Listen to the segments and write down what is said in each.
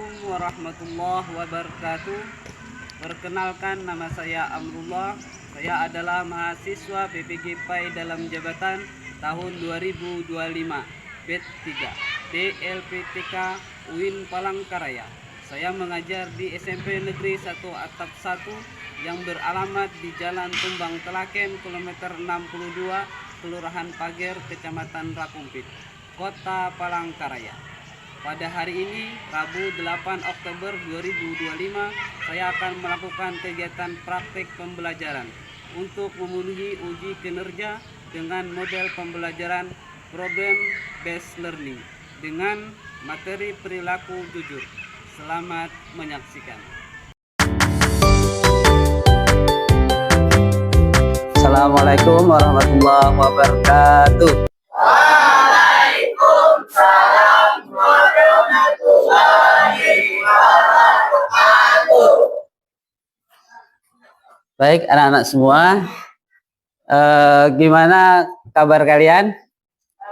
Assalamualaikum warahmatullahi wabarakatuh. Perkenalkan, nama saya Amrullah. Saya adalah mahasiswa PPG PAI dalam jabatan tahun 2025 BED 3 DLPTK UIN Palangkaraya. Saya mengajar di SMP Negeri 1 Atap 1 yang beralamat di Jalan Tumbang Telaken kilometer 62, Kelurahan Pager, Kecamatan Rakumpit, Kota Palangkaraya. Pada hari ini, Rabu 8 Oktober 2025, saya akan melakukan kegiatan praktik pembelajaran untuk memenuhi uji kinerja dengan model pembelajaran Problem Based Learning dengan materi perilaku jujur. Selamat menyaksikan. Assalamualaikum warahmatullahi wabarakatuh. Waalaikumsalam warahmatullahi wabarakatuh. Baik anak-anak semua, gimana kabar kalian?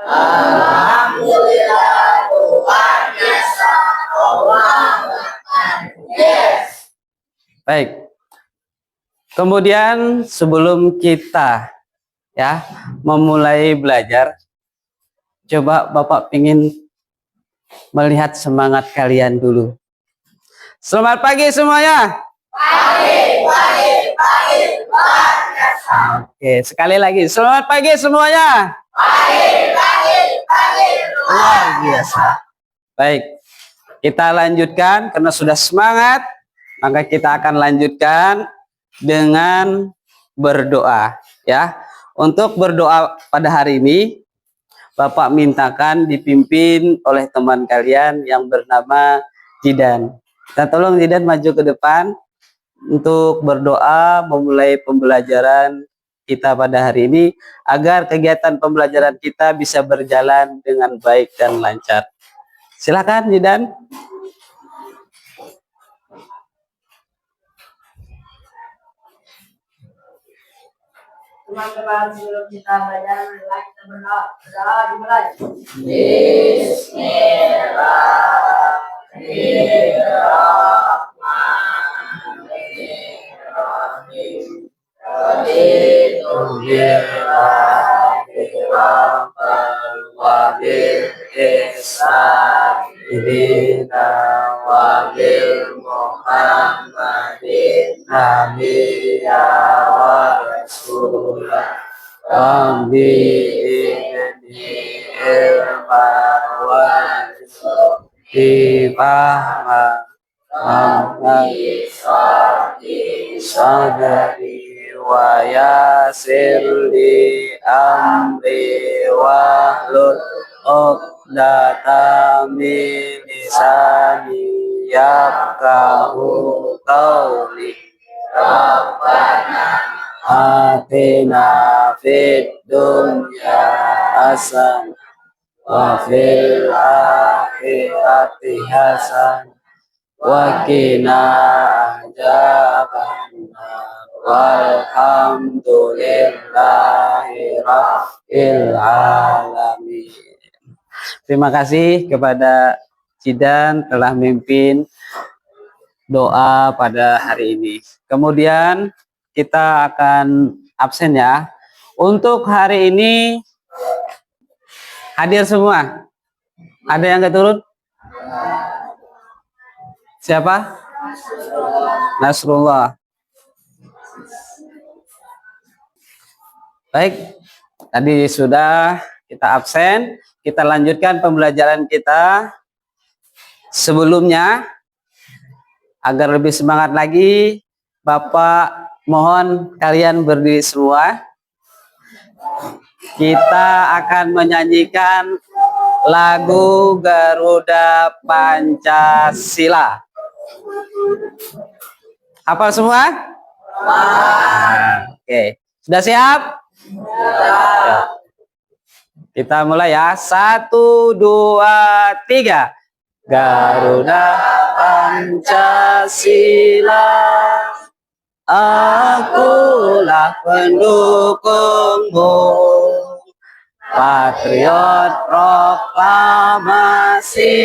Alhamdulillah, luar biasa. Yes. Baik. Kemudian sebelum kita memulai belajar, coba Bapak ingin melihat semangat kalian dulu. Selamat pagi semuanya. Pagi. Oke, sekali lagi. Selamat pagi semuanya. Pagi. Luar biasa. Baik, kita lanjutkan karena sudah semangat, maka kita akan lanjutkan dengan berdoa ya. Untuk berdoa pada hari ini, Bapak mintakan dipimpin oleh teman kalian yang bernama Jidan. Kita tolong Jidan maju ke depan untuk berdoa memulai pembelajaran kita pada hari ini agar kegiatan pembelajaran kita bisa berjalan dengan baik dan lancar. Silakan Jidan. Teman-teman, sebelum kita belajar, kita berdoa dimulai. Bismillahirrahmanirrahim. Raditu billahi rabban wa bil ihsan dina wa bil Muhammadin nabiyya wa rasulah. Rabbi inni ilma warzuqni fahma Rabbi sadri wa yassir li amri wahlul 'uqdatam min lisani yafqahu qawli. Rabbana atina fid dunya hasanah wa fil akhirati hasanah wa qina adzabannar. Walhamdulillahi rabbil alamin. Terima kasih kepada Jidan telah memimpin doa pada hari ini. Kemudian kita akan absen ya. Untuk hari ini hadir semua. Ada yang nggak turun? Siapa? Nasrullah. Baik, tadi sudah kita absen. Kita lanjutkan pembelajaran kita. Sebelumnya, agar lebih semangat lagi, Bapak mohon kalian berdiri semua. Kita akan menyanyikan lagu Garuda Pancasila. Hafal semua? Oke, sudah siap? Ya. Kita mulai ya. 1, 2, 3. Garuda Pancasila, akulah pendukungmu. Patriot proklamasi,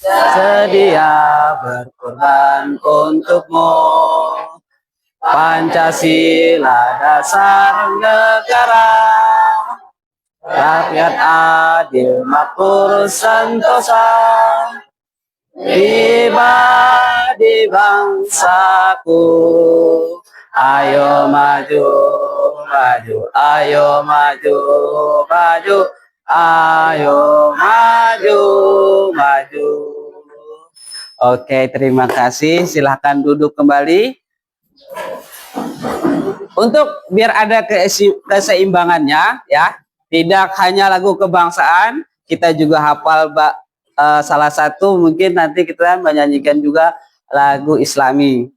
sedia berkorban untukmu. Pancasila dasar negara, rakyat adil makmur sentosa, pribadi bangsaku. Ayo maju, maju, ayo maju, maju, ayo maju, maju. Oke, terima kasih. Silahkan duduk kembali. Untuk biar ada keseimbangannya, ya, tidak hanya lagu kebangsaan, kita juga hafal salah satu mungkin nanti kita menyanyikan juga lagu Islami.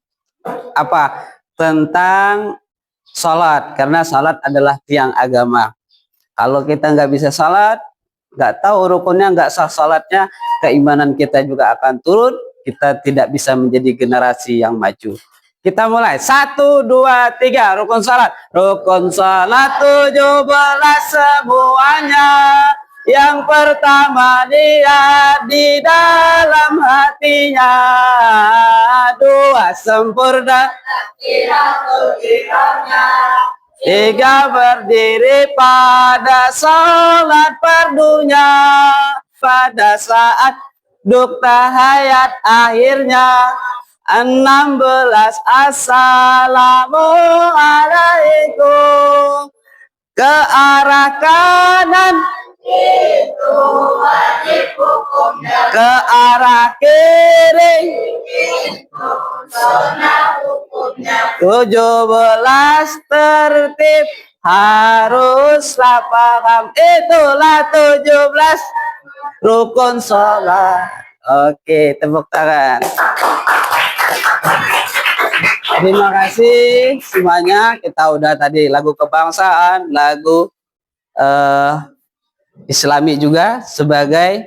Apa? Tentang sholat, karena sholat adalah tiang agama. Kalau kita nggak bisa sholat, nggak tahu rukunnya, nggak sah sholatnya, keimanan kita juga akan turun. Kita tidak bisa menjadi generasi yang maju. Kita mulai 1, 2, 3 rukun sholat. Rukun sholat 17 semuanya. Yang pertama niat di dalam hatinya, 2 sempurna tiga berdiri pada sholat fardunya, pada saat duk tahayat akhirnya, 16 assalamualaikum. Ke arah kanan itu wajib hukumnya, ke arah kiri itu sunnah hukumnya. 17 tertib haruslah paham, itulah 17 rukun sholat. Oke, tepuk tangan. Terima kasih semuanya. Kita udah tadi lagu kebangsaan, lagu Islami juga sebagai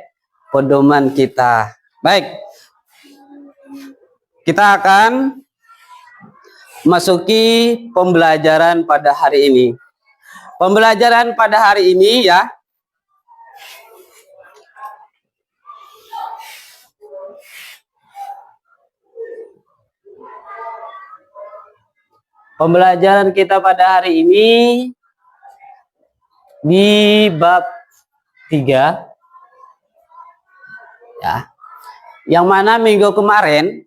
pedoman kita. Baik, kita akan masuki pembelajaran pada hari ini. Pembelajaran pada hari ini ya, pembelajaran kita pada hari ini di bab 3 ya. Yang mana minggu kemarin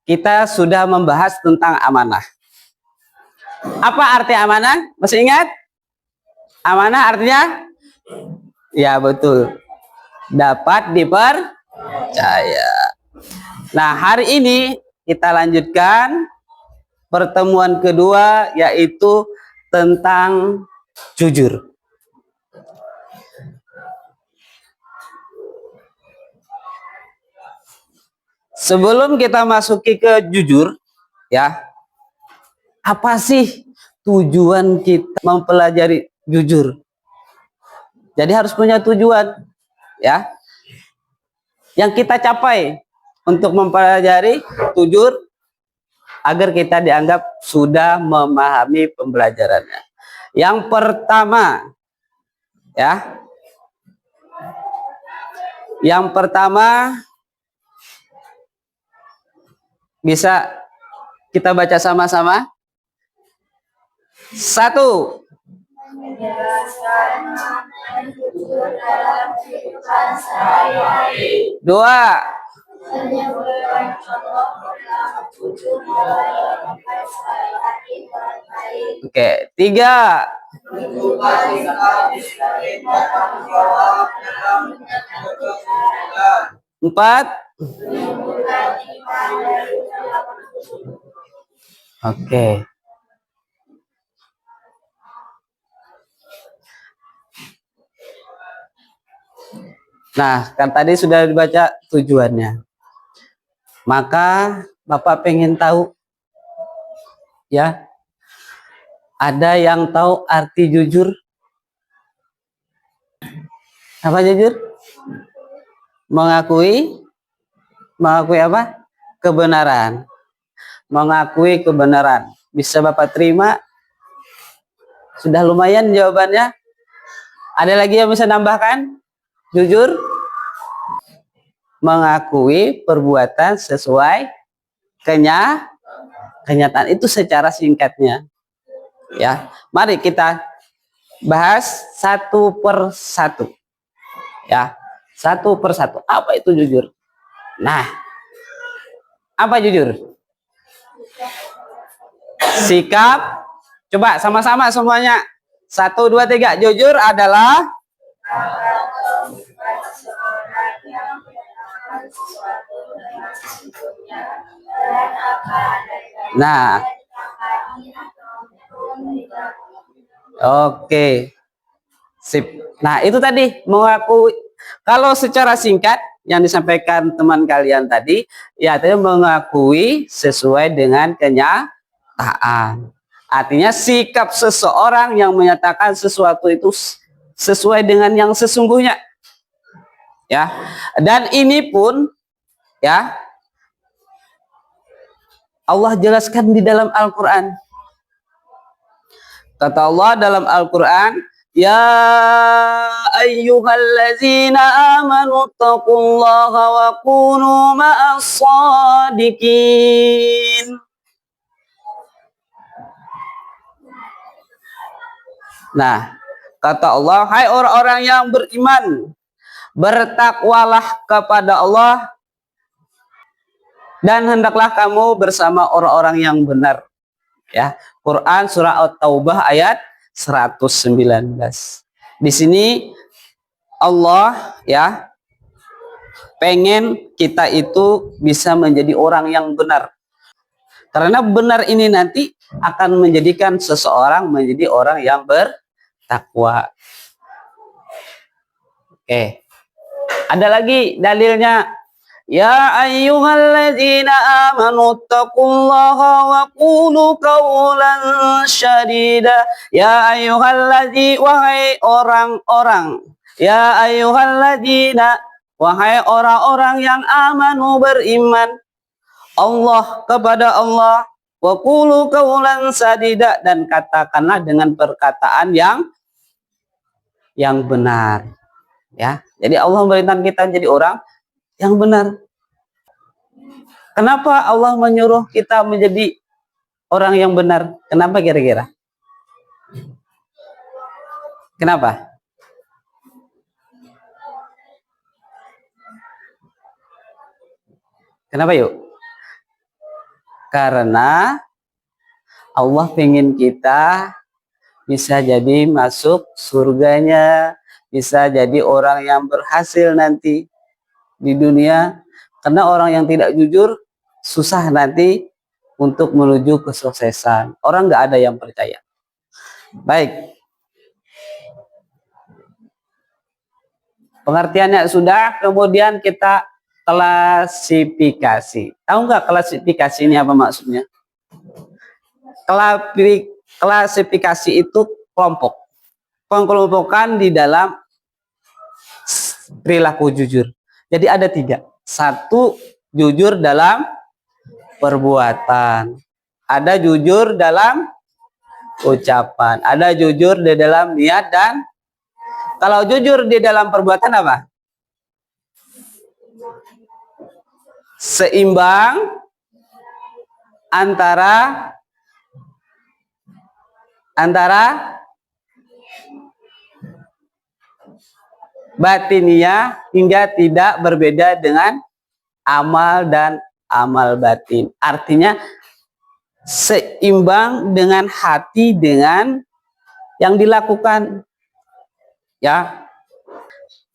kita sudah membahas tentang amanah. Apa arti amanah? Masih ingat? Amanah artinya? Ya betul. Dapat dipercaya. Nah, hari ini kita lanjutkan pertemuan kedua, yaitu tentang jujur. Sebelum kita masuki ke jujur, ya, apa sih tujuan kita mempelajari jujur? Jadi harus punya tujuan, ya, yang kita capai untuk mempelajari jujur, agar kita dianggap sudah memahami pembelajarannya. Yang pertama, ya, yang pertama bisa kita baca sama-sama. 1. Dua. Oke, 3. 4. Oke. Nah, kan tadi sudah dibaca tujuannya. Maka Bapak pengen tahu, ya, ada yang tahu arti jujur? Apa jujur? Mengakui apa? Kebenaran. Mengakui kebenaran. Bisa Bapak terima? Sudah lumayan jawabannya. Ada lagi yang bisa nambahkan? Jujur? mengakui perbuatan sesuai kenyataan. Itu secara singkatnya. Ya, mari kita bahas satu per satu. Ya, satu per satu. Apa itu jujur? Nah, apa jujur? Sikap. Coba sama-sama semuanya. 1, 2, 3. Jujur adalah nah, oke. Sip. Nah, itu tadi mengakui. Kalau secara singkat yang disampaikan teman kalian tadi, ya itu mengakui sesuai dengan kenyataan. Artinya sikap seseorang yang menyatakan sesuatu itu sesuai dengan yang sesungguhnya. Ya. Dan ini pun ya Allah jelaskan di dalam Al-Qur'an. Kata Allah dalam Al-Qur'an, ya ayyuhallazina amanu taqullaha wa kunu ma'as shadiqin. Nah, kata Allah, hai orang-orang yang beriman, bertakwalah kepada Allah dan hendaklah kamu bersama orang-orang yang benar. Ya, Quran surah At-Taubah ayat 119. Di sini Allah ya pengen kita itu bisa menjadi orang yang benar. Karena benar ini nanti akan menjadikan seseorang menjadi orang yang bertakwa. Oke. Ada lagi dalilnya. Ya ayyuhalladzina amanu taqullaha wa qulu qawlan syadida. Ya ayyuhalladzi, wahai orang-orang. Ya ayyuhalladzina, wahai orang-orang yang amanu beriman Allah kepada Allah, wa qulu qawlan sadida, dan katakanlah dengan perkataan yang benar. Ya. Jadi Allah memerintahkan kita menjadi orang yang benar. Kenapa Allah menyuruh kita menjadi orang yang benar? Kenapa kira-kira? Kenapa? Kenapa yuk? Karena Allah pengen kita bisa jadi masuk surganya, bisa jadi orang yang berhasil nanti di dunia. Karena orang yang tidak jujur susah nanti untuk menuju kesuksesan. Orang nggak ada yang percaya. Baik. Pengertiannya sudah, kemudian kita klasifikasi. Tahu nggak klasifikasi ini apa maksudnya? Klasifikasi itu kelompok. Pengelompokan di dalam perilaku jujur. Jadi ada 3. 1, jujur dalam perbuatan. Ada jujur dalam ucapan. Ada jujur di dalam niat. Dan kalau jujur di dalam perbuatan apa? Seimbang antara batiniah hingga tidak berbeda dengan amal dan amal batin. Artinya seimbang dengan hati dengan yang dilakukan. Ya.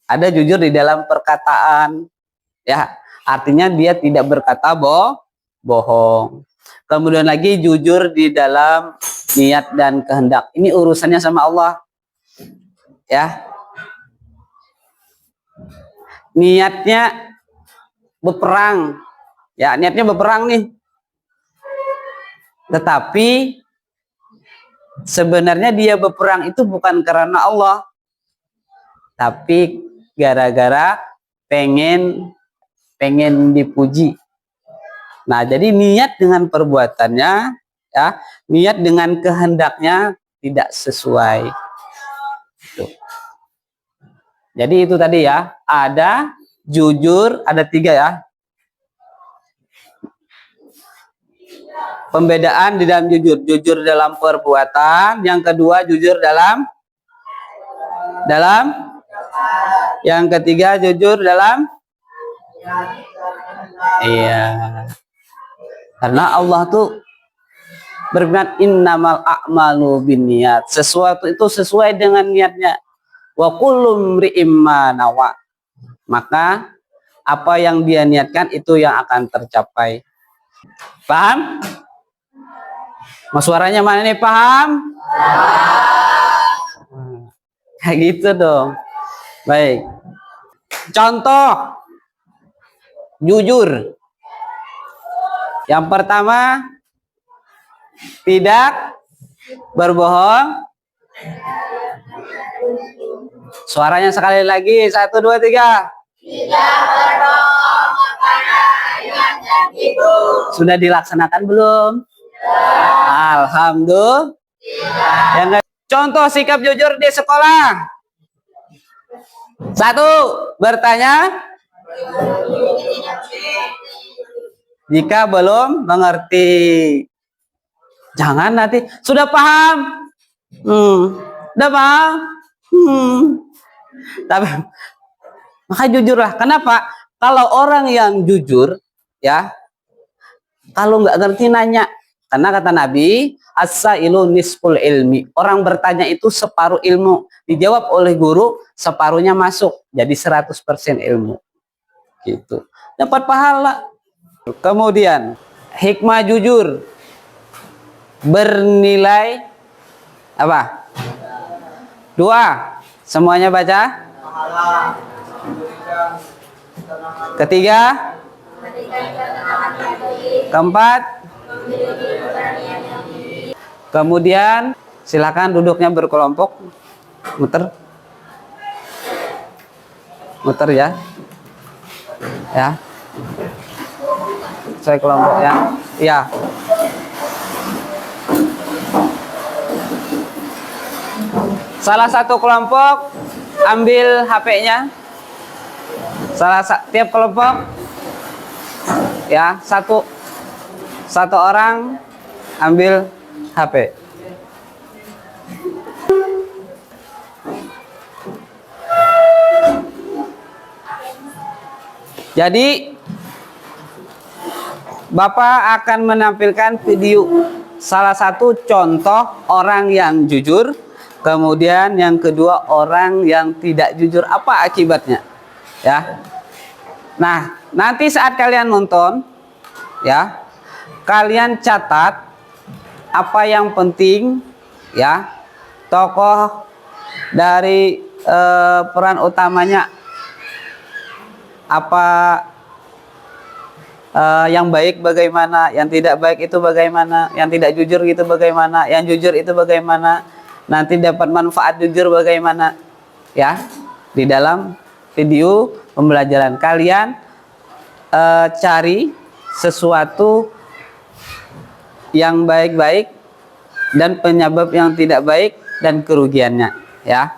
Ada jujur di dalam perkataan. Ya, artinya dia tidak berkata bohong. Kemudian lagi jujur di dalam niat dan kehendak. Ini urusannya sama Allah. Ya. Niatnya berperang. Ya, niatnya berperang nih. Tetapi sebenarnya dia berperang itu bukan karena Allah. Tapi gara-gara pengen dipuji. Nah, jadi niat dengan perbuatannya, ya, niat dengan kehendaknya tidak sesuai. Tuh. Jadi itu tadi ya, ada jujur, ada 3 ya. Pembedaan di dalam jujur. Jujur dalam perbuatan. Yang kedua, jujur dalam yang ketiga, jujur dalam karena Allah tuh berfirman innamal a'malu binniyat. Sesuatu itu sesuai dengan niatnya. Wa kullu imri'im ma nawa. Maka apa yang dia niatkan itu yang akan tercapai. Paham? Mas suaranya mana nih, paham? Kayak gitu dong. Baik. Contoh jujur. Yang pertama, tidak berbohong. Suaranya sekali lagi. 1, 2, 3. Tidak berbohong kepada ayah dan ibu. Sudah dilaksanakan belum? Alhamdulillah. Yang contoh sikap jujur di sekolah. 1, bertanya jika belum mengerti. Jangan nanti sudah paham. Udah paham. Tapi maka jujurlah. Kenapa? Kalau orang yang jujur, ya, kalau nggak ngerti nanya. Karena kata Nabi, as-sailu nisful ilmi. Orang bertanya itu separuh ilmu. Dijawab oleh guru, separuhnya masuk. Jadi 100% ilmu. Gitu. Dapat pahala. Kemudian, hikmah jujur. Bernilai apa? 2. Semuanya baca. Ketiga. Keempat. Kemudian silakan duduknya berkelompok. Muter ya. Ya. Saya kelompok ya. Iya. Salah satu kelompok ambil HP-nya. Tiap kelompok ya, satu orang ambil HP. Jadi Bapak akan menampilkan video salah satu contoh orang yang jujur, kemudian yang kedua orang yang tidak jujur, apa akibatnya, ya. Nah, nanti saat kalian nonton, ya, kalian catat apa yang penting, ya, tokoh dari peran utamanya apa, yang baik bagaimana, yang tidak baik itu bagaimana, yang tidak jujur itu bagaimana, yang jujur itu bagaimana, nanti dapat manfaat jujur bagaimana, ya. Di dalam video pembelajaran kalian cari sesuatu yang baik-baik dan penyebab yang tidak baik dan kerugiannya, ya.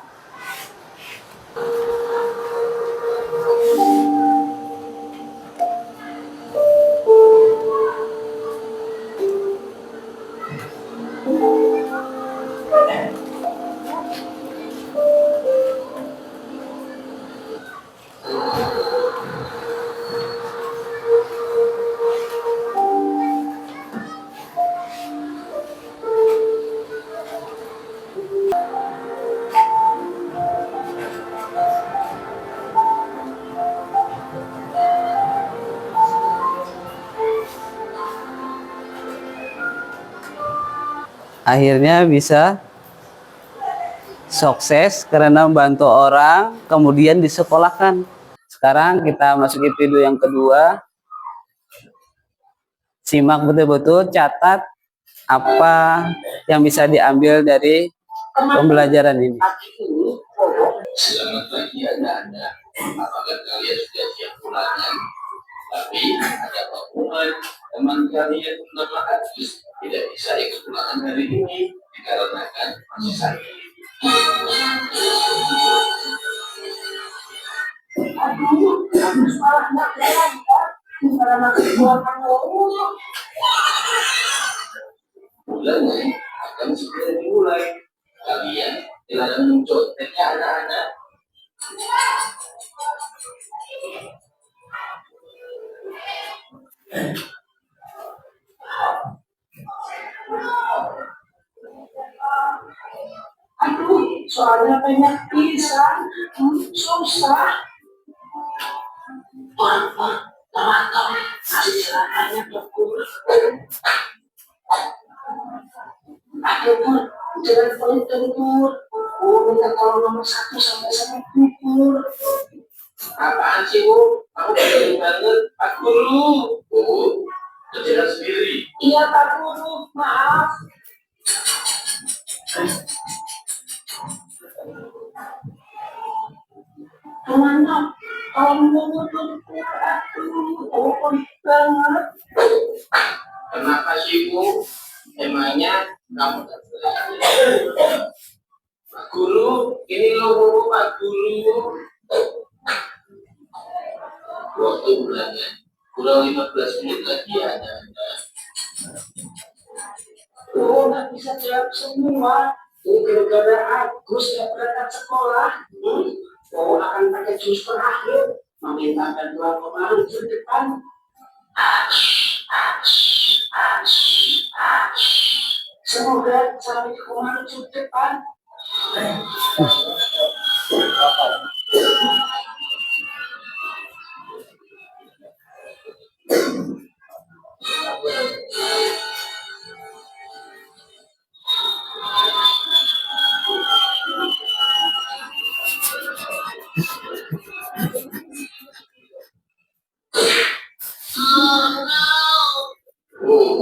Akhirnya bisa sukses karena membantu orang, kemudian disekolahkan. Sekarang kita masuki video yang kedua. Simak betul-betul, catat apa yang bisa diambil dari pembelajaran ini. Selamat pagi Anda. Apakah kalian sudah siap pulangnya? Tapi ada pengumuman teman kalian bernama Agus tidak bisa ikut pulangan hari ini dikarenakan masih sakit. Aduh, malah nggak jalan kan? Karena keluarkan dulu. Bulannya akan segera dimulai. Kalian dilarang menconteknya anak-anak. Aduh, soalnya banyak pisan, susah. Wah, teman-teman, kasih celananya betul. Aduh, Pur, jangan pelintir, Pur. Oh, minta tolong nomor 1 sampai sama Pur. Apaan sih, Bu? Aku pengen banget. Pak Guru. Bu, kerjakan sendiri. Iya, Pak Guru, maaf. Kemana? Kamu Pur, aduh, banget. Kenapa sih, Bu? Emangnya kamu tak belajar? Pak Guru, ini loh, Bu, Pak Guru. Waktu bulannya kurang 15 menit lagi ada. Oh, nggak bisa jawab semua. Ini gara-gara Agus nggak berangkat sekolah. Oh, akan pakai jus terakhir. Meminta bantuan kemarin di depan. Semoga sampai kemarin di depan. Bu,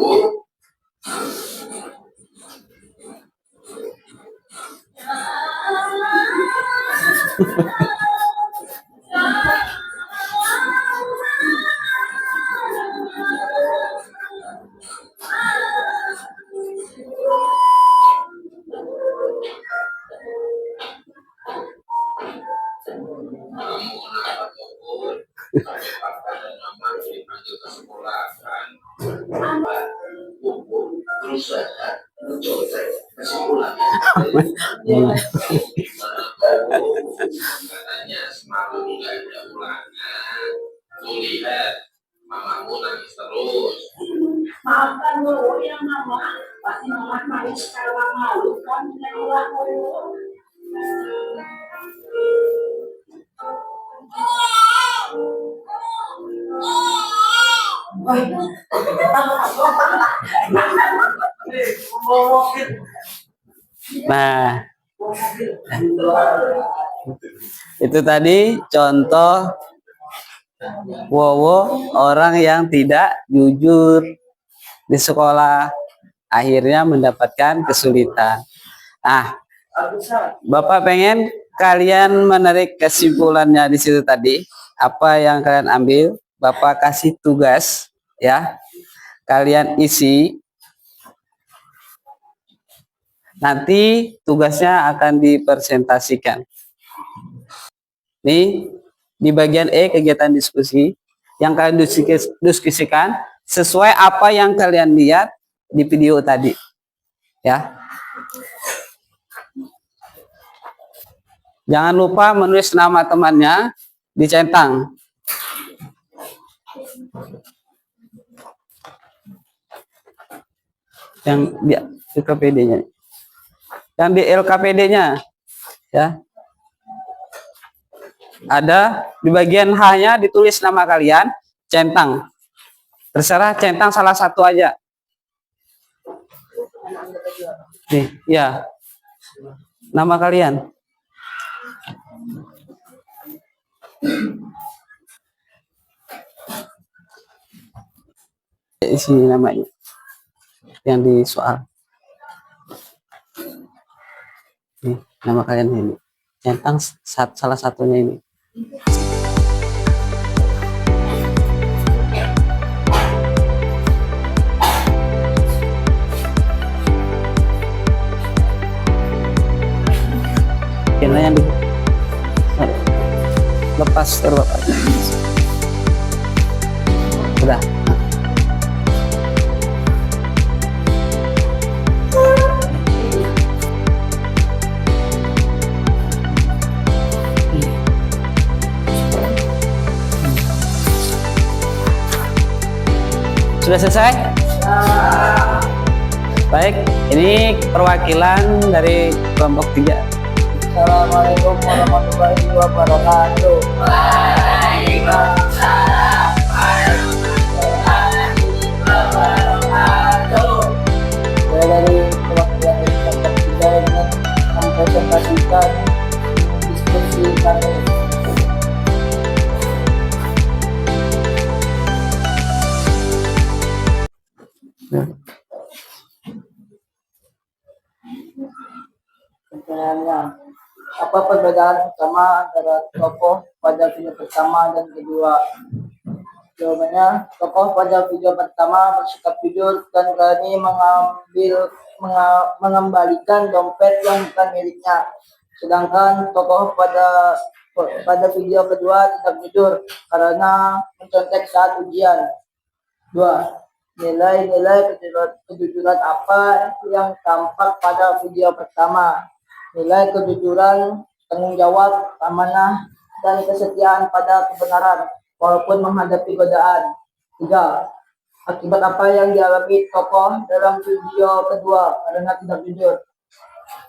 kamu kenapa pukul? Pakai papa dan mama dipanggil ke sekolah kan? Pukul terus saja mencontek kesimpulannya. Katanya semalam nggak ada ulangan. Tuh lihat, mamamu nangis terus. Maafkan dulu ya mama. Pasti mama nangis karena malu kan menyekolah dulu. Nah, itu tadi contoh Wowo orang yang tidak jujur di sekolah, akhirnya mendapatkan kesulitan. Nah, Bapak pengen kalian menarik kesimpulannya di situ tadi. Apa yang kalian ambil? Bapak kasih tugas ya. Kalian isi. Nanti tugasnya akan dipresentasikan. Nih, di bagian E kegiatan diskusi yang kalian diskusikan sesuai apa yang kalian lihat di video tadi. Ya. Jangan lupa menulis nama temannya, dicentang. Yang di LKPD-nya. Yang di LKPD-nya ya. Ada di bagian H-nya ditulis nama kalian, centang. Terserah centang salah satu aja. Nih, ya. Nama kalian. Isi namanya yang di soal. Nih, nama kalian ini. Centang salah satunya ini. Yang lepas terlepas. sudah. Sudah selesai? Baik, ini perwakilan dari kelompok 3. Assalamualaikum warahmatullahi wabarakatuh. Waalaikumsalam warahmatullahi wabarakatuh. Saya dari perwakilan kelompok 3 ingin mempresentasikan diskusi kami. Pertanyaannya, apa perbedaan utama antara tokoh pada video pertama dan kedua? Jawabannya, tokoh pada video pertama bersikap jujur dan berani mengembalikan dompet yang bukan miliknya. Sedangkan tokoh pada video kedua tidak jujur karena mencontek saat ujian. 2. Nilai-nilai kejujuran apa yang tampak pada video pertama? Nilai kejujuran, tanggung jawab, amanah, dan kesetiaan pada kebenaran walaupun menghadapi godaan. 3. Akibat apa yang dialami tokoh dalam video kedua karena tidak jujur?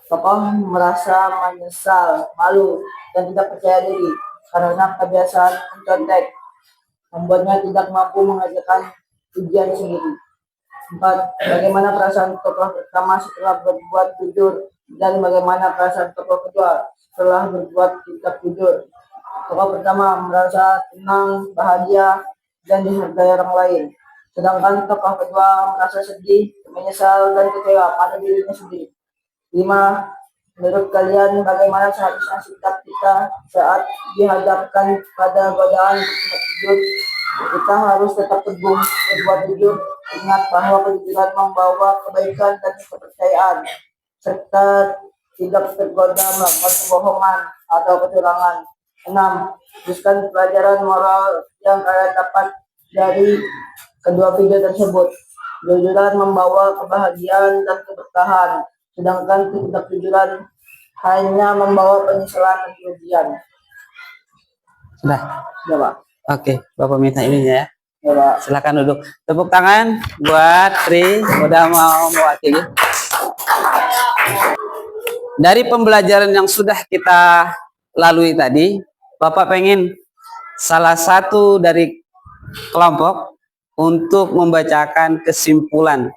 Tokoh merasa menyesal, malu, dan tidak percaya diri karena kebiasaan mencontek membuatnya tidak mampu mengerjakan ujian sendiri. 4. Bagaimana perasaan tokoh pertama setelah berbuat jujur dan bagaimana perasaan tokoh kedua setelah berbuat tidak jujur? Tokoh pertama merasa tenang, bahagia, dan dihargai orang lain. Sedangkan tokoh kedua merasa sedih, menyesal, dan kecewa pada dirinya sendiri. 5. Menurut kalian bagaimana seharusnya sikap kita saat dihadapkan pada godaan tidak jujur? Kita harus tetap teguh berbuat jujur. Ingat bahwa kejujuran membawa kebaikan dan kepercayaan, serta tidak tergoda melakukan kebohongan atau kecurangan. 6. Teruskan pelajaran moral yang kalian dapat dari kedua video tersebut. Kejujuran membawa kebahagiaan dan keberkahan, sedangkan ketidakjujuran hanya membawa penyesalan dan kerugian. Sudah. Ya, Pak. Oke, Bapak minta ininya ya. Ya, Pak. Silakan duduk. Tepuk tangan buat Tri udah mau mewakili. Dari pembelajaran yang sudah kita lalui tadi, Bapak pengen salah satu dari kelompok untuk membacakan kesimpulan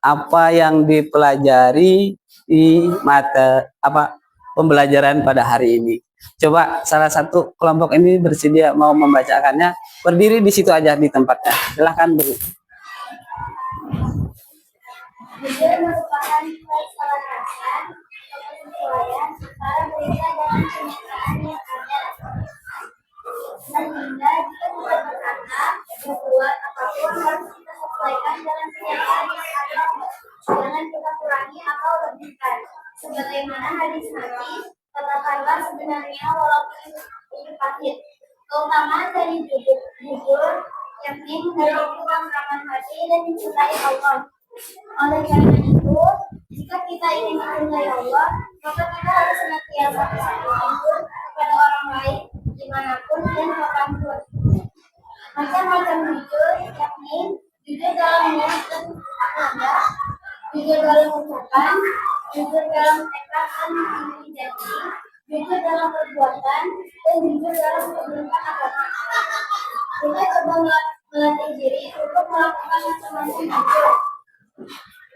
apa yang dipelajari di pembelajaran pada hari ini. Coba salah satu kelompok ini bersedia mau membacakannya, berdiri di situ aja di tempatnya. Silahkan beri. Jujur merupakan perselarasan kesesuaian antara berita dan kenyataan yang ada. Sehingga jika kita berkata, berbuat apapun harus kita sesuaikan dengan kenyataan yang ada. Jangan kita kurangi atau lebihkan. Sebagaimana hadis, katakanlah sebenarnya walaupun itu pahit. Keutamaan dari jujur, yakni memiliki ketentraman hati dan dicintai Allah. Oleh karena itu, jika kita ingin mencintai Allah, maka kita harus senantiasa jujur kepada orang lain, dimanapun dan kapanpun. Macam-macam jujur, yakni jujur dalam niat dan nada, jujur dalam ucapan, jujur dalam tekad dan menghadiri janji, jujur dalam perbuatan, dan jujur dalam kehidupan agama. Kita coba melatih diri untuk melakukan macam-macam jujur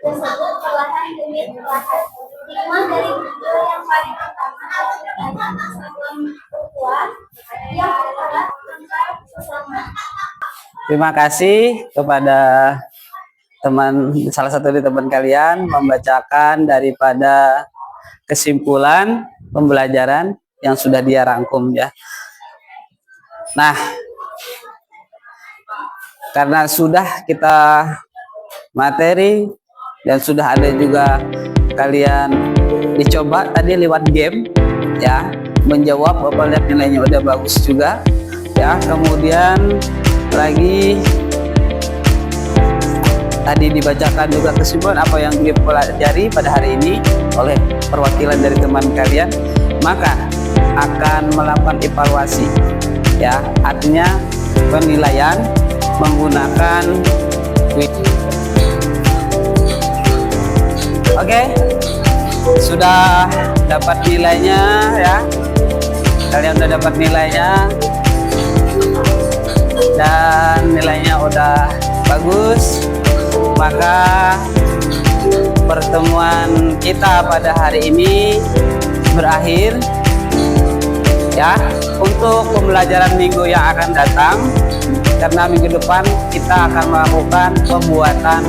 tersebut perlahan demi perlahan. Hikmah dari jujur yang paling pertama adalah persatuan berkuat yang erat antar sesama. Terima kasih kepada salah satu dari teman kalian membacakan daripada kesimpulan pembelajaran yang sudah dia rangkum ya. Nah, karena sudah kita materi dan sudah ada juga kalian dicoba tadi lewat game ya, menjawab, Bapak lihat nilainya udah bagus juga ya. Kemudian lagi tadi dibacakan juga kesimpulan apa yang dipelajari pada hari ini oleh perwakilan dari teman kalian, maka akan melakukan evaluasi, ya, artinya penilaian menggunakan quiz. Oke, sudah dapat nilainya ya, kalian sudah dapat nilainya dan nilainya udah bagus, maka pertemuan kita pada hari ini berakhir ya. Untuk pembelajaran minggu yang akan datang, karena minggu depan kita akan melakukan pembuatan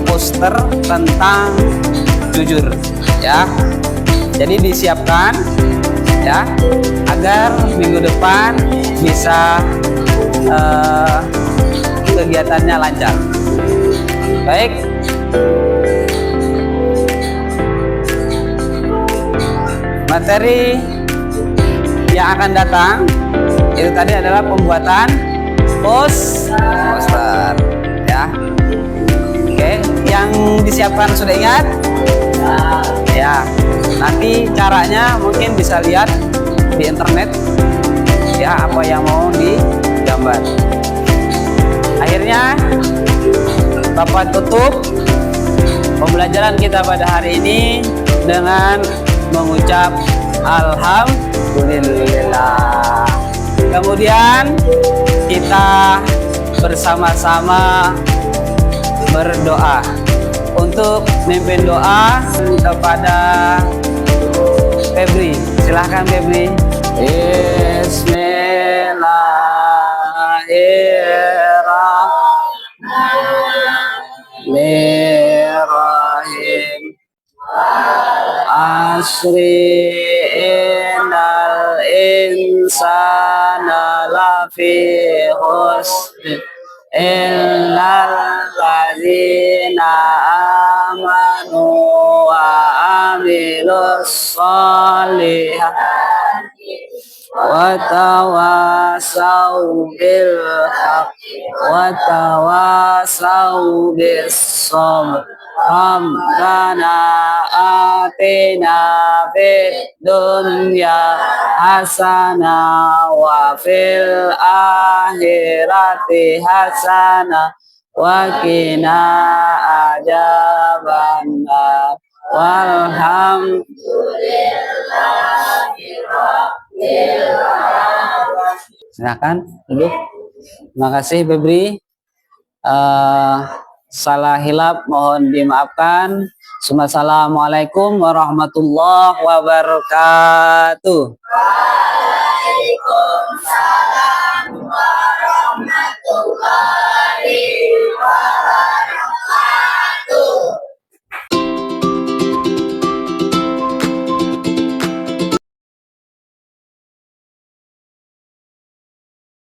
poster tentang jujur ya, jadi disiapkan ya agar minggu depan bisa kegiatannya lancar. Baik, materi yang akan datang itu tadi adalah pembuatan poster ya. Oke, yang disiapkan sudah ingat ya. Nanti caranya mungkin bisa lihat di internet ya, apa yang mau digambar. Akhirnya Bapak tutup pembelajaran kita pada hari ini dengan mengucap alhamdulillah. Kemudian kita bersama-sama berdoa. Untuk mimpin doa kepada Febri, silahkan Febri. Bismillahirrahmanirrahim. Asri innal insana lafi khusr illal ladzina amanu wa amilus solihati wa tawasau bil haqqi wa tawasau bis sabr. Rabbana atina fid dunya hasanah wa fil akhirati hasanah wa qina adzabannar. Walhamdulillahi rabbil alamin. Silakan duduk. Terima kasih Febri. Salah hilap mohon dimaafkan. Assalamualaikum warahmatullahi wabarakatuh. Waalaikumsalam.